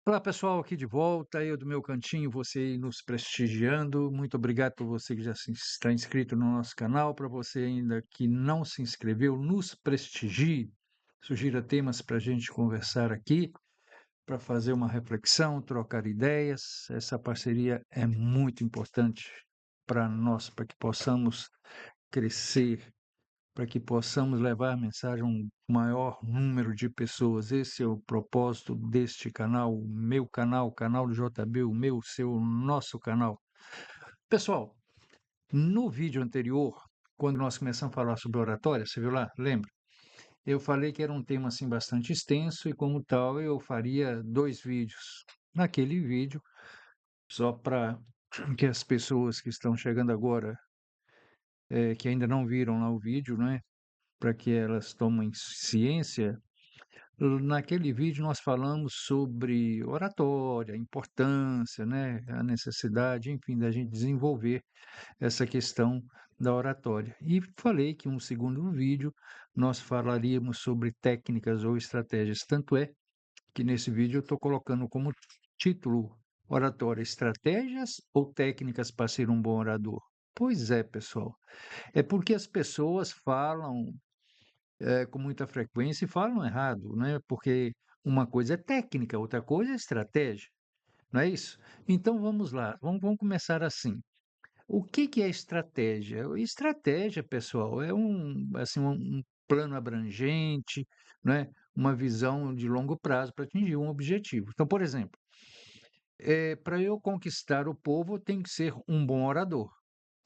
Olá pessoal, aqui de volta, eu do meu cantinho, você aí nos prestigiando. Muito obrigado por você que já está inscrito no nosso canal. Para você ainda que não se inscreveu, nos prestigie. Sugira temas para a gente conversar aqui, para fazer uma reflexão, trocar ideias. Essa parceria é muito importante para nós, para que possamos crescer, para que possamos levar a mensagem a um maior número de pessoas. Esse é o propósito deste canal, o meu canal, o canal do JB, o meu, o seu, o nosso canal. Pessoal, no vídeo anterior, quando nós começamos a falar sobre oratória, você viu lá? Lembra? Eu falei que era um tema assim bastante extenso e como tal eu faria 2 vídeos. Naquele vídeo, só para que as pessoas que estão chegando agora, que ainda não viram lá o vídeo, né, para que elas tomem ciência. Naquele vídeo nós falamos sobre oratória, a importância, né, a necessidade, enfim, da gente desenvolver essa questão da oratória. E falei que um segundo vídeo nós falaríamos sobre técnicas ou estratégias. Tanto é que nesse vídeo eu estou colocando como título oratória, estratégias ou técnicas para ser um bom orador? Pois é, pessoal. É porque as pessoas falam com muita frequência e falam errado, né, porque uma coisa é técnica, outra coisa é estratégia, não é isso? Então vamos lá, vamos começar assim. O que que é estratégia? Estratégia, pessoal, é assim, um plano abrangente, né, uma visão de longo prazo para atingir um objetivo. Então, por exemplo, para eu conquistar o povo, eu tenho que ser um bom orador.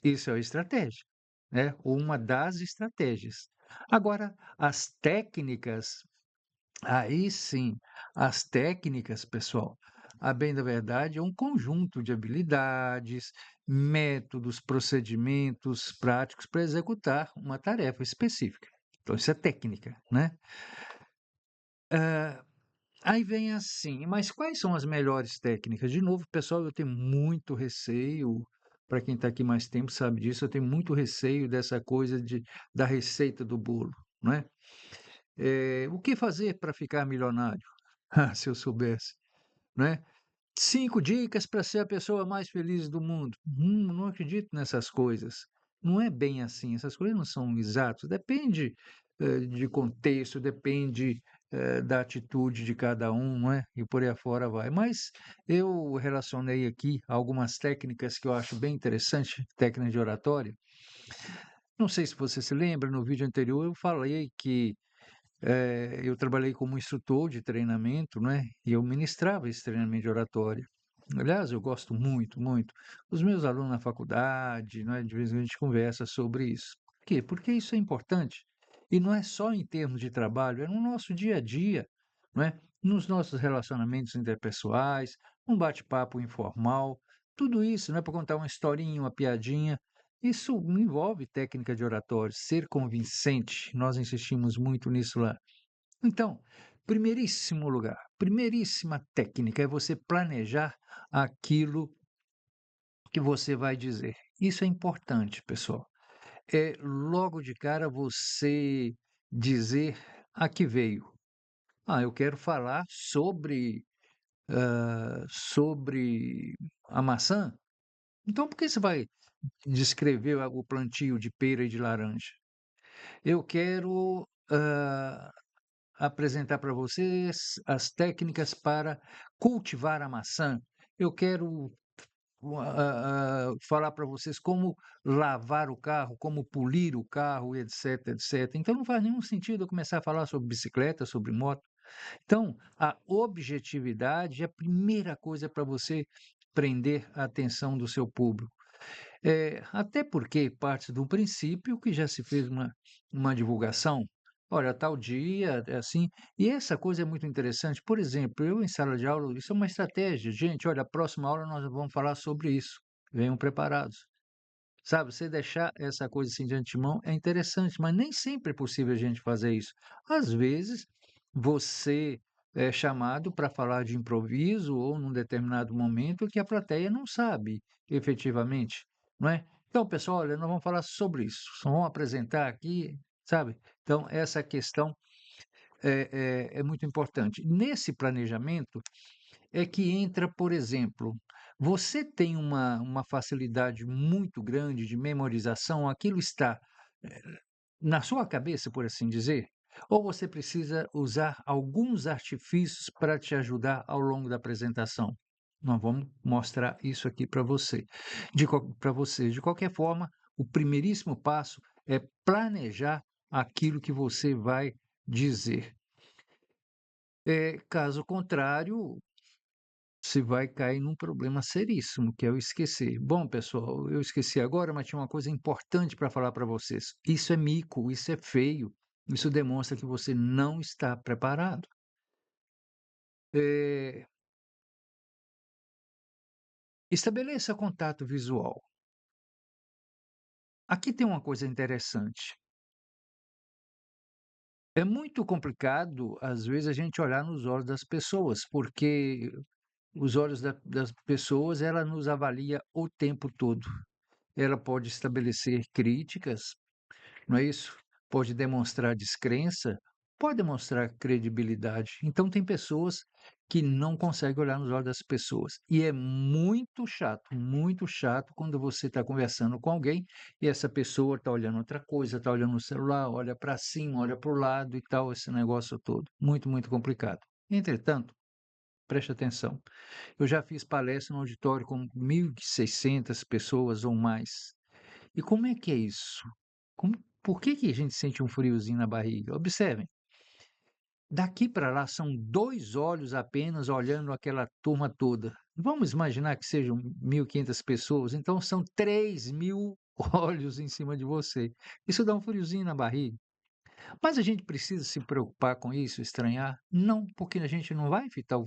Isso é a estratégia, né, ou uma das estratégias. Agora, as técnicas. Aí sim, as técnicas, pessoal, a bem da verdade, é um conjunto de habilidades, métodos, procedimentos práticos para executar uma tarefa específica. Então, isso é técnica, né? Ah, aí vem assim, mas quais são as melhores técnicas? De novo, pessoal, eu tenho muito receio, para quem está aqui mais tempo sabe disso, eu tenho muito receio dessa coisa da receita do bolo, né? O que fazer para ficar milionário? Ah, se eu soubesse, né? 5 dicas para ser a pessoa mais feliz do mundo. Não acredito nessas coisas. Não é bem assim, essas coisas não são exatas. Depende, de contexto, depende, da atitude de cada um, não é? E por aí afora vai. Mas eu relacionei aqui algumas técnicas que eu acho bem interessante, técnicas de oratória. Não sei se você se lembra, no vídeo anterior eu falei que eu trabalhei como instrutor de treinamento, né, e eu ministrava esse treinamento de oratória. Aliás, eu gosto muito, muito. Os meus alunos na faculdade, né, de vez em quando a gente conversa sobre isso. Por quê? Porque isso é importante. E não é só em termos de trabalho, é no nosso dia a dia, não é? Nos nossos relacionamentos interpessoais, um bate-papo informal, tudo isso, não é para contar uma historinha, uma piadinha. Isso envolve técnica de oratório, ser convincente. Nós insistimos muito nisso lá. Então, primeiríssimo lugar, primeiríssima técnica é você planejar aquilo que você vai dizer. Isso é importante, pessoal. É logo de cara você dizer a que veio. Ah, eu quero falar sobre a maçã. Então, por que você vai descrever o plantio de pera e de laranja? Eu quero apresentar para vocês as técnicas para cultivar a maçã. Eu quero falar para vocês como lavar o carro, como polir o carro, etc, etc. Então não faz nenhum sentido eu começar a falar sobre bicicleta, sobre moto. Então, a objetividade é a primeira coisa para você prender a atenção do seu público. Até porque parte do princípio que já se fez uma divulgação. Olha, tal dia, é assim. E essa coisa é muito interessante. Por exemplo, eu em sala de aula, isso é uma estratégia. Gente, olha, a próxima aula nós vamos falar sobre isso. Venham preparados. Sabe, você deixar essa coisa assim de antemão é interessante, mas nem sempre é possível a gente fazer isso. Às vezes, você é chamado para falar de improviso ou num determinado momento que a plateia não sabe efetivamente, não é? Então, pessoal, olha, nós vamos falar sobre isso, só vamos apresentar aqui, sabe? Então, essa questão é muito importante. Nesse planejamento, é que entra, por exemplo, você tem uma facilidade muito grande de memorização, aquilo está, eh, na sua cabeça, por assim dizer, ou você precisa usar alguns artifícios para te ajudar ao longo da apresentação? Nós vamos mostrar isso aqui para você. Para você. De qualquer forma, o primeiríssimo passo é planejar aquilo que você vai dizer. Caso contrário, você vai cair num problema seríssimo, que é o esquecer. Bom, pessoal, eu esqueci agora, mas tinha uma coisa importante para falar para vocês. Isso é mico, isso é feio, isso demonstra que você não está preparado. Eh, Estabeleça contato visual. Aqui tem uma coisa interessante. É muito complicado, às vezes, a gente olhar nos olhos das pessoas, porque os olhos das pessoas, ela nos avalia o tempo todo. Ela pode estabelecer críticas, não é isso? Pode demonstrar descrença, pode demonstrar credibilidade. Então tem pessoas que não conseguem olhar nos olhos das pessoas. E é muito chato quando você está conversando com alguém e essa pessoa está olhando outra coisa, está olhando no celular, olha para cima, olha para o lado e tal, esse negócio todo. Muito complicado. Entretanto, preste atenção. Eu já fiz palestra no auditório com 1.600 pessoas ou mais. E como é que é isso? Por que a gente sente um friozinho na barriga? Observem, daqui para lá são 2 olhos apenas olhando aquela turma toda. Vamos imaginar que sejam 1.500 pessoas, então são 3.000 olhos em cima de você. Isso dá um friozinho na barriga. Mas a gente precisa se preocupar com isso, estranhar? Não, porque a gente não vai fitar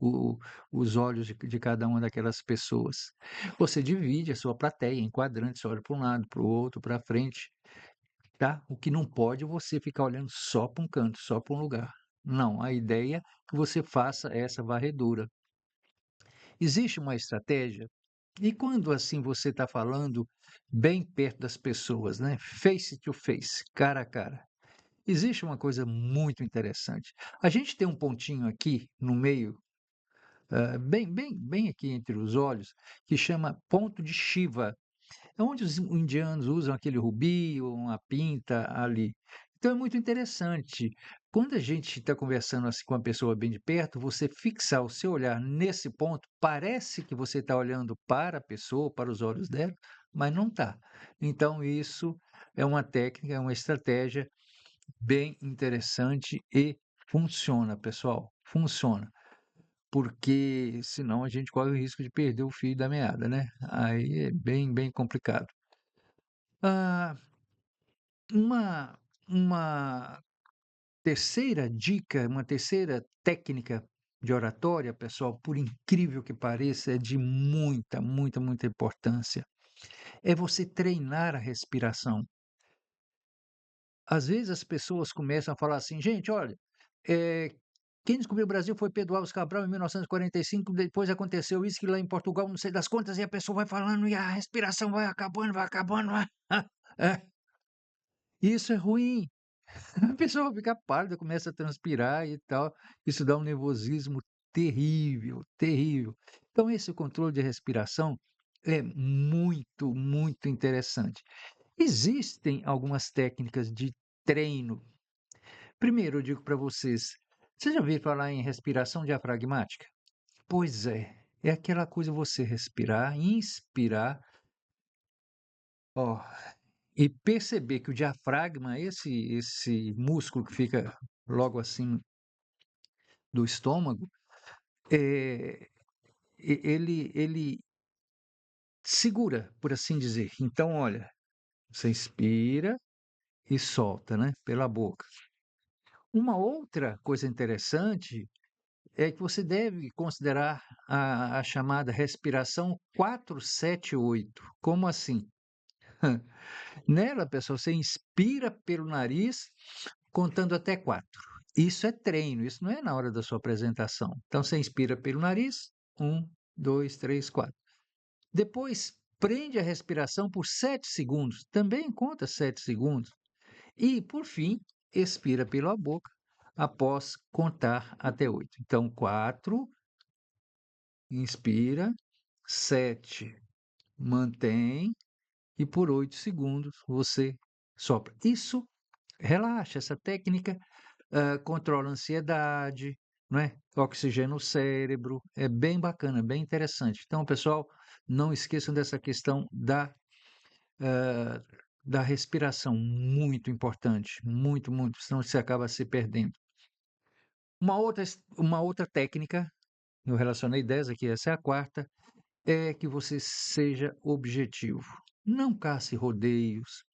o os olhos de cada uma daquelas pessoas. Você divide a sua plateia em quadrantes, olha para um lado, para o outro, para frente. Tá? O que não pode é você ficar olhando só para um canto, só para um lugar. Não, a ideia é que você faça essa varredura. Existe uma estratégia, e quando assim você está falando bem perto das pessoas, né? Face to face, cara a cara. Existe uma coisa muito interessante. A gente tem um pontinho aqui no meio, bem aqui entre os olhos, que chama ponto de Shiva. É onde os indianos usam aquele rubi ou uma pinta ali. Então é muito interessante. Quando a gente está conversando assim com uma pessoa bem de perto, você fixar o seu olhar nesse ponto, parece que você está olhando para a pessoa, para os olhos dela, mas não está. Então isso é uma técnica, é uma estratégia bem interessante e funciona, pessoal. Funciona. Porque senão a gente corre o risco de perder o fio da meada, né? Aí é bem complicado. Ah, uma uma terceira dica, uma terceira técnica de oratória, pessoal, por incrível que pareça, é de muita importância, é você treinar a respiração. Às vezes as pessoas começam a falar assim: "Gente, olha, quem descobriu o Brasil foi Pedro Álvares Cabral em 1945, depois aconteceu isso, que lá em Portugal, não sei das quantas", e a pessoa vai falando e a respiração vai acabando, vai. É, isso é ruim. A pessoa fica pálida, começa a transpirar e tal, isso dá um nervosismo terrível. Então esse controle de respiração é muito interessante. Existem algumas técnicas de treino. Primeiro eu digo para vocês já ouviram falar em respiração diafragmática? Pois é aquela coisa você respirar, inspirar, ó, e perceber que o diafragma, esse músculo que fica logo acima do estômago, eh, ele segura, por assim dizer. Então, olha, você inspira e solta, né, pela boca. Uma outra coisa interessante é que você deve considerar a chamada respiração 4-7-8. Como assim? Nela, pessoal, você inspira pelo nariz contando até 4. Isso é treino, isso não é na hora da sua apresentação. Então você inspira pelo nariz, 1, 2, 3, 4. Depois prende a respiração por 7 segundos, também conta 7 segundos. E, por fim, expira pela boca após contar até 8. Então, 4, inspira, 7, mantém e por 8 segundos você sopra. Isso relaxa, essa técnica, controla a ansiedade, não é, oxigena o cérebro, é bem bacana, bem interessante. Então, pessoal, não esqueçam dessa questão hã, da respiração, muito importante, muito, muito, senão você acaba se perdendo. Uma outra técnica, eu relacionei 10 aqui, essa é a quarta, é que você seja objetivo. Não caça rodeios,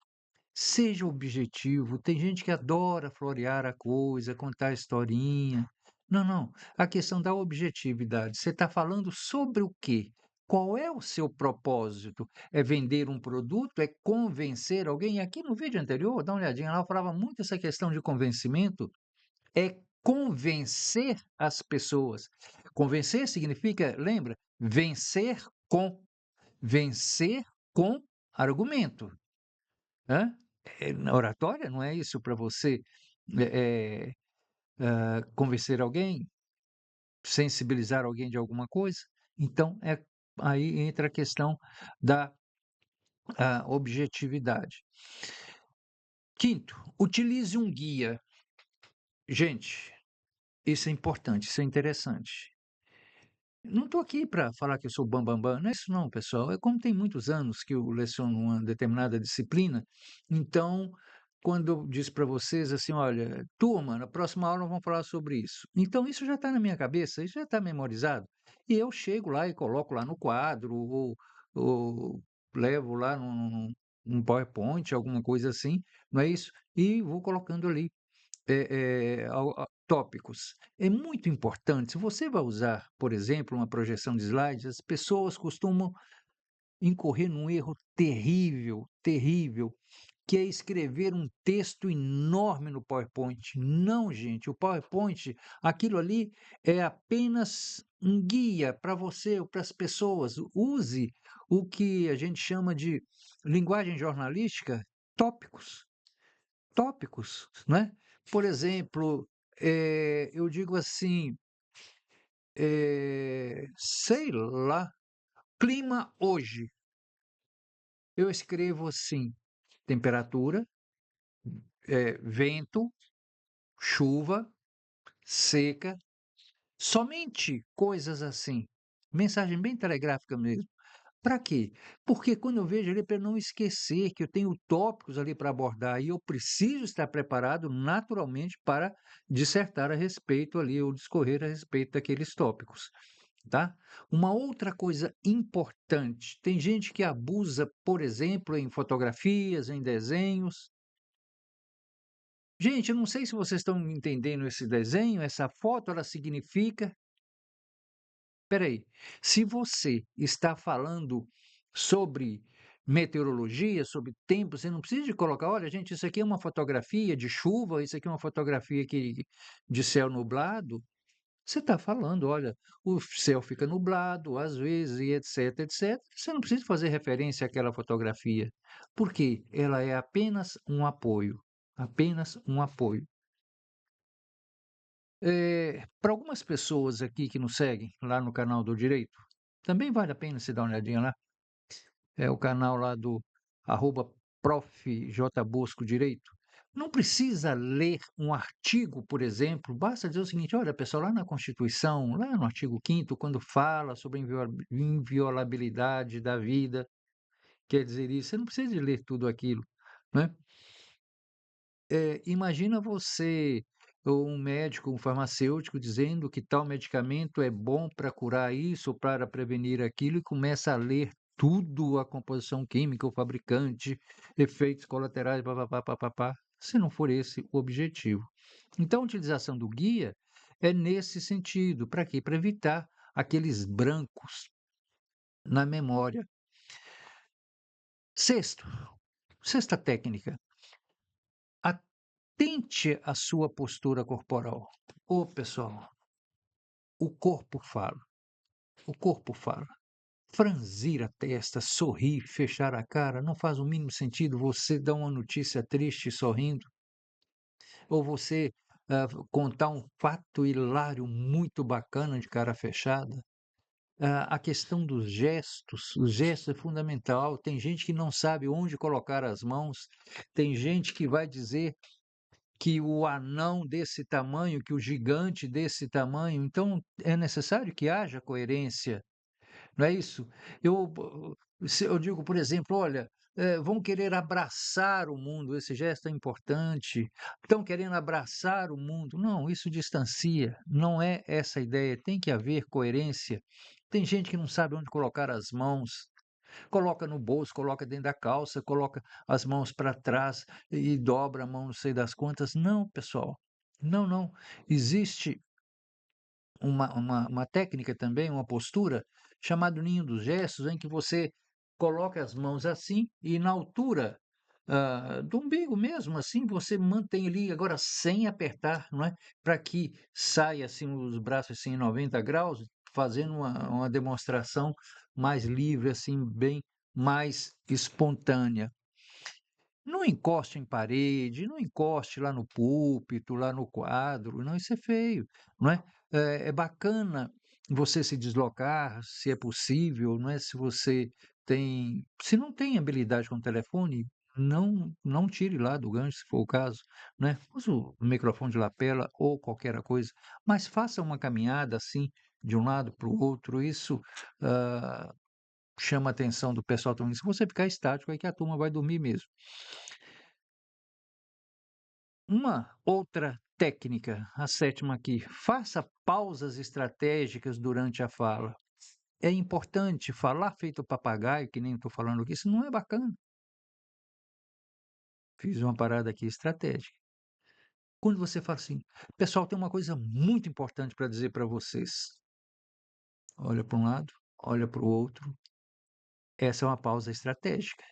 seja objetivo. Tem gente que adora florear a coisa, contar historinha. Não, não. A questão da objetividade. Você está falando sobre o quê? Qual é o seu propósito? É vender um produto? É convencer alguém? Aqui no vídeo anterior, dá uma olhadinha lá, eu falava muito essa questão de convencimento. É convencer as pessoas. Convencer significa, lembra? Vencer com argumento. Hã? Na oratória não é isso para você, convencer alguém, sensibilizar alguém de alguma coisa? Então aí entra a questão da, objetividade. Quinto, utilize um guia. Gente, isso é importante, isso é interessante. Não estou aqui para falar que eu sou bam-bam-bam, não é isso não, pessoal. É como tem muitos anos que eu leciono uma determinada disciplina, então, quando eu disse para vocês assim: "Olha, turma, na próxima aula vamos falar sobre isso". Então isso já está na minha cabeça, isso já está memorizado. E eu chego lá e coloco lá no quadro ou levo lá num PowerPoint, alguma coisa assim, não é isso? E vou colocando ali tópicos. É muito importante, se você vai usar, por exemplo, uma projeção de slides, as pessoas costumam incorrer num erro terrível, terrível, que é escrever um texto enorme no PowerPoint. Não, gente, o PowerPoint, aquilo ali é apenas um guia para você ou para as pessoas. Use o que a gente chama de linguagem jornalística, tópicos. Tópicos, né. Por exemplo, eu digo assim, sei lá, clima hoje, eu escrevo assim: temperatura, vento, chuva, seca, somente coisas assim, mensagem bem telegráfica mesmo. Para quê? Porque quando eu vejo ali, para não esquecer que eu tenho tópicos ali para abordar e eu preciso estar preparado naturalmente para dissertar a respeito ali, ou discorrer a respeito daqueles tópicos, tá? Uma outra coisa importante, tem gente que abusa, por exemplo, em fotografias, em desenhos. Gente, eu não sei se vocês estão entendendo esse desenho, essa foto, ela significa. Espera aí, se você está falando sobre meteorologia, sobre tempo, você não precisa de colocar: "Olha, gente, isso aqui é uma fotografia de chuva, isso aqui é uma fotografia de céu nublado". Você está falando: "Olha, o céu fica nublado, às vezes, e etc, etc". Você não precisa fazer referência àquela fotografia, porque ela é apenas um apoio, apenas um apoio. Para algumas pessoas aqui que nos seguem lá no canal do Direito, também vale a pena você dar uma olhadinha lá. É o canal lá do arroba prof. J. Bosco Direito. Não precisa ler um artigo, por exemplo, basta dizer o seguinte: olha, pessoal, lá na Constituição, lá no artigo 5º, quando fala sobre a inviolabilidade da vida, quer dizer isso, você não precisa de ler tudo aquilo, né? Imagina você, ou um médico, um farmacêutico, dizendo que tal medicamento é bom para curar isso ou para prevenir aquilo, e começa a ler tudo, a composição química, o fabricante, efeitos colaterais, pá-pá-pá, pá-pá-pá, se não for esse o objetivo. Então, a utilização do guia é nesse sentido, para quê? Para evitar aqueles brancos na memória. Sexto, sexta técnica, atente à sua postura corporal. Ô, pessoal, o corpo fala, o corpo fala. Franzir a testa, sorrir, fechar a cara, não faz o mínimo sentido você dar uma notícia triste sorrindo, ou você, contar um fato hilário muito bacana de cara fechada. a questão dos gestos, os gestos é fundamental. Tem gente que não sabe onde colocar as mãos, tem gente que vai dizer que o anão desse tamanho, que o gigante desse tamanho, então é necessário que haja coerência, não é isso? Eu se eu digo, por exemplo: "Olha, vão querer abraçar o mundo", esse gesto é importante, estão querendo abraçar o mundo. Não, isso distancia, não é essa a ideia, tem que haver coerência. Tem gente que não sabe onde colocar as mãos, coloca no bolso, coloca dentro da calça, coloca as mãos para trás e dobra a mão não sei das quantas. Não, pessoal, não, não. Existe uma técnica também, uma postura, chamado ninho dos gestos, em que você coloca as mãos assim e na altura, do umbigo mesmo, assim, você mantém ali, agora sem apertar, não é, para que saia, assim, os braços, assim, em 90 graus, fazendo uma demonstração mais livre, assim, bem mais espontânea. Não encoste em parede, não encoste lá no púlpito, lá no quadro, não, isso é feio, não é? É bacana você se deslocar, se é possível, não é? Se não tem habilidade com o telefone, não tire lá do gancho, se for o caso, né? Use o microfone de lapela ou qualquer coisa, mas faça uma caminhada assim, de um lado para o outro, isso, ah, chama a atenção do pessoal também. Se você ficar estático, aí que a turma vai dormir mesmo. Uma outra técnica, a sétima aqui, faça pausas estratégicas durante a fala. É importante falar feito papagaio, que nem estou falando aqui, isso não é bacana. Fiz uma parada aqui estratégica. Quando você fala assim, pessoal, tem uma coisa muito importante para dizer para vocês. Olha para um lado, olha para o outro. Essa é uma pausa estratégica,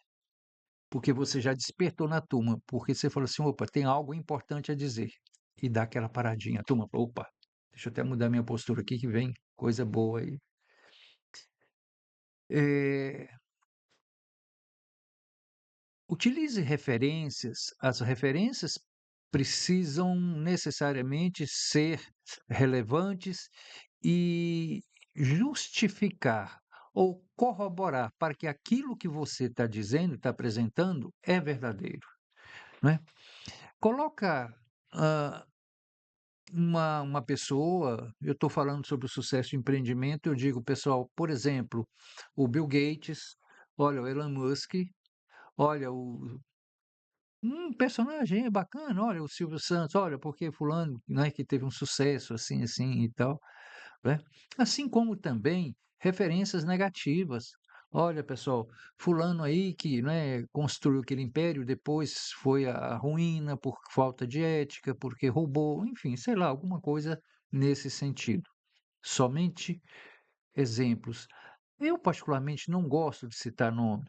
porque você já despertou na turma, porque você falou assim, opa, tem algo importante a dizer. E dá aquela paradinha. A turma, opa, deixa eu até mudar minha postura aqui que vem coisa boa aí. Eh, Utilize referências. As referências precisam necessariamente ser relevantes e justificar ou corroborar para que aquilo que você está dizendo, está apresentando, é verdadeiro, não é? Coloca, hã, uma pessoa, eu estou falando sobre o sucesso de empreendimento, eu digo: "Pessoal, por exemplo, o Bill Gates, olha, o Elon Musk, olha, o um personagem bacana, olha, o Silvio Santos, olha, porque fulano, né, que teve um sucesso assim, assim e tal", né. Assim como também referências negativas. Olha, pessoal, fulano aí que, né, construiu aquele império, depois foi à ruína por falta de ética, porque roubou, enfim, sei lá, alguma coisa nesse sentido. Somente exemplos. Eu particularmente não gosto de citar nome.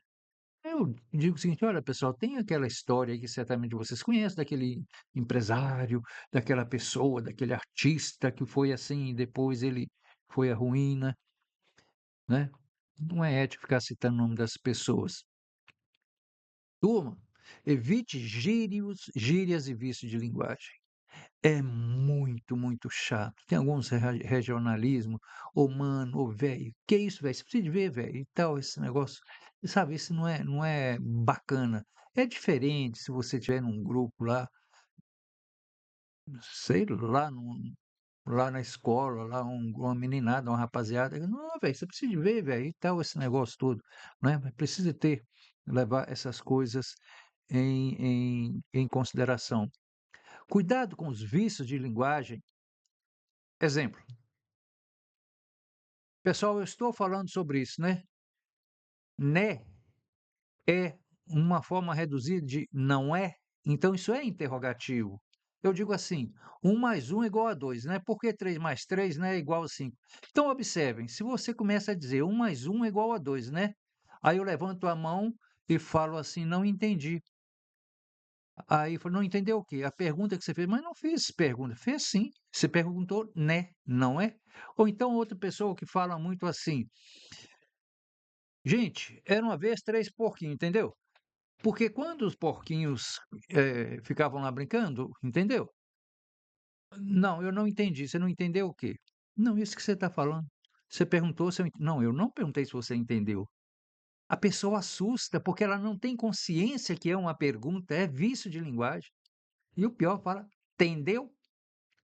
Eu digo o seguinte: "Olha, pessoal, tem aquela história aí que certamente vocês conhecem, daquele empresário, daquela pessoa, daquele artista que foi assim e depois ele foi à ruína", né. Não é ético ficar citando o nome das pessoas. Turma, evite gírias e vícios de linguagem. É muito, muito chato. Tem alguns regionalismo, "ô mano", "ô velho", "que isso velho, você precisa de ver velho", e tal, esse negócio, sabe, isso não é bacana. É diferente se você estiver num grupo lá, sei lá, lá na escola, lá uma meninada, uma rapaziada, "não velho, você precisa de ver velho", e tal, esse negócio todo, né, mas precisa levar essas coisas em consideração. Cuidado com os vícios de linguagem. Exemplo: "Pessoal, eu estou falando sobre isso, né? Né é uma forma reduzida de não é, então isso é interrogativo. Eu digo assim: 1 mais 1 é igual a 2, né? Por que 3 mais 3, né, é igual a 5? Então observem, se você começa a dizer 1 mais 1 é igual a 2, né? Aí eu levanto a mão e falo assim: "Não entendi". Aí falo: "Não entendeu o quê?". A pergunta que você fez, mas não fiz pergunta. Fez sim, você perguntou, né, não é? Ou então outra pessoa que fala muito assim: "Gente, era uma vez 3 porquinhos", entendeu? Porque quando os porquinhos, ficavam lá brincando, entendeu? "Não, eu não entendi". "Você não entendeu o quê?". "Não, isso que você está falando". Você perguntou se eu não, eu não perguntei se você entendeu. A pessoa assusta, porque ela não tem consciência que é uma pergunta, é vício de linguagem. E o pior, fala: "Entendeu?",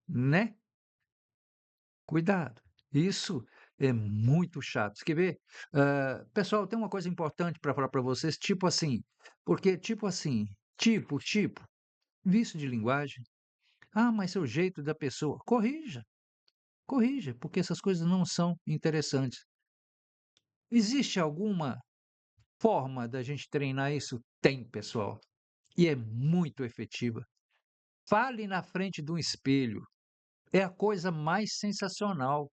né. Cuidado, isso é muito chato. Você quer ver? Pessoal, tem uma coisa importante para falar para vocês, tipo assim, porque tipo assim, tipo, vício de linguagem. "Ah, mas é o jeito da pessoa", corrija, corrija, porque essas coisas não são interessantes. Existe alguma forma da gente treinar isso? Tem, pessoal, e é muito efetiva. Fale na frente de um espelho, é a coisa mais sensacional,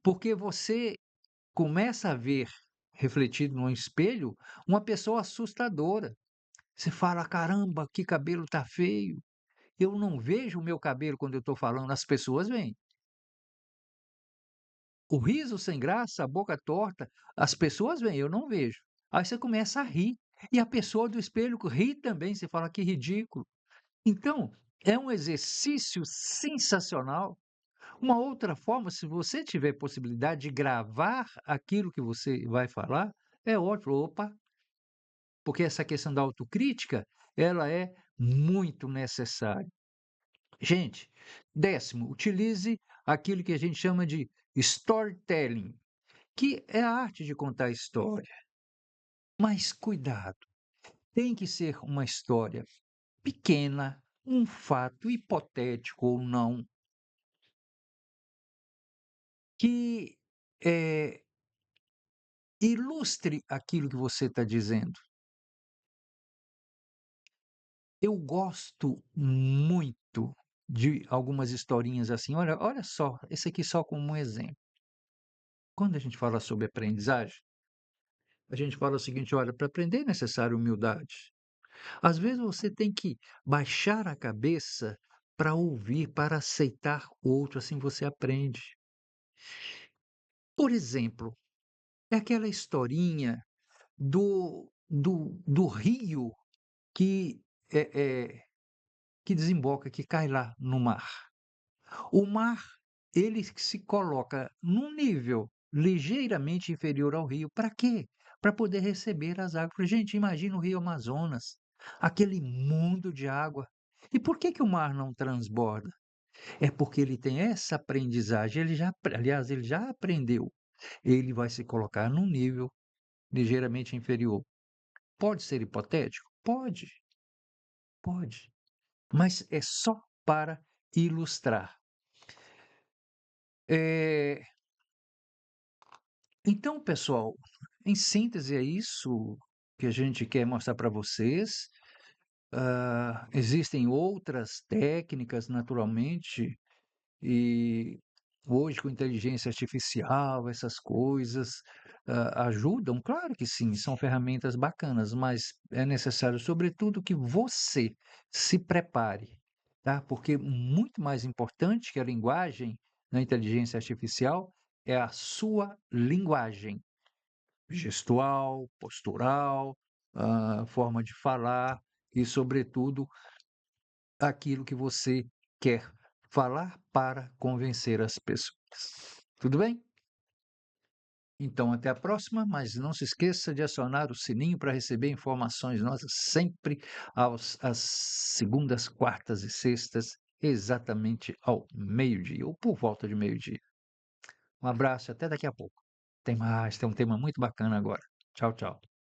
porque você começa a ver refletido num espelho uma pessoa assustadora. Você fala: "Caramba, que cabelo tá feio". Eu não vejo o meu cabelo quando eu estou falando, as pessoas veem. O riso sem graça, a boca torta, as pessoas veem, eu não vejo. Aí você começa a rir, e a pessoa do espelho ri também, você fala: "Que ridículo". Então, é um exercício sensacional. Uma outra forma, se você tiver possibilidade de gravar aquilo que você vai falar, é ótimo. Opa, porque essa questão da autocrítica, ela é muito necessária. Gente, décimo, utilize aquilo que a gente chama de storytelling, que é a arte de contar história. Mas cuidado, tem que ser uma história pequena, um fato hipotético ou não, que ilustre aquilo que você está dizendo. Eu gosto muito de algumas historinhas assim. Olha só, esse aqui só como um exemplo. Quando a gente fala sobre aprendizagem, a gente fala o seguinte: olha, para aprender é necessário humildade. Às vezes você tem que baixar a cabeça para ouvir, para aceitar o outro, assim você aprende. Por exemplo, é aquela historinha do rio que, que desemboca, que cai lá no mar. O mar, ele se coloca num nível ligeiramente inferior ao rio. Para quê? Para poder receber as águas. Gente, imagina o rio Amazonas, aquele mundo de água. E por que que o mar não transborda? É porque ele tem essa aprendizagem, ele já, aliás, ele já aprendeu. Ele vai se colocar num nível ligeiramente inferior. Pode ser hipotético? Pode, pode. Mas é só para ilustrar. Eh, Então, pessoal, em síntese é isso que a gente quer mostrar para vocês. Existem outras técnicas, naturalmente, e hoje com inteligência artificial, essas coisas, ajudam? Claro que sim, são ferramentas bacanas, mas é necessário, sobretudo, que você se prepare, tá? Porque muito mais importante que a linguagem na inteligência artificial é a sua linguagem gestual, postural, forma de falar e, sobretudo, aquilo que você quer falar para convencer as pessoas. Tudo bem? Então, até a próxima, mas não se esqueça de acionar o sininho para receber informações nossas sempre às segundas, quartas e sextas, exatamente ao meio-dia, ou por volta de meio-dia. Um abraço e até daqui a pouco. Tem mais, tem um tema muito bacana agora. Tchau, tchau.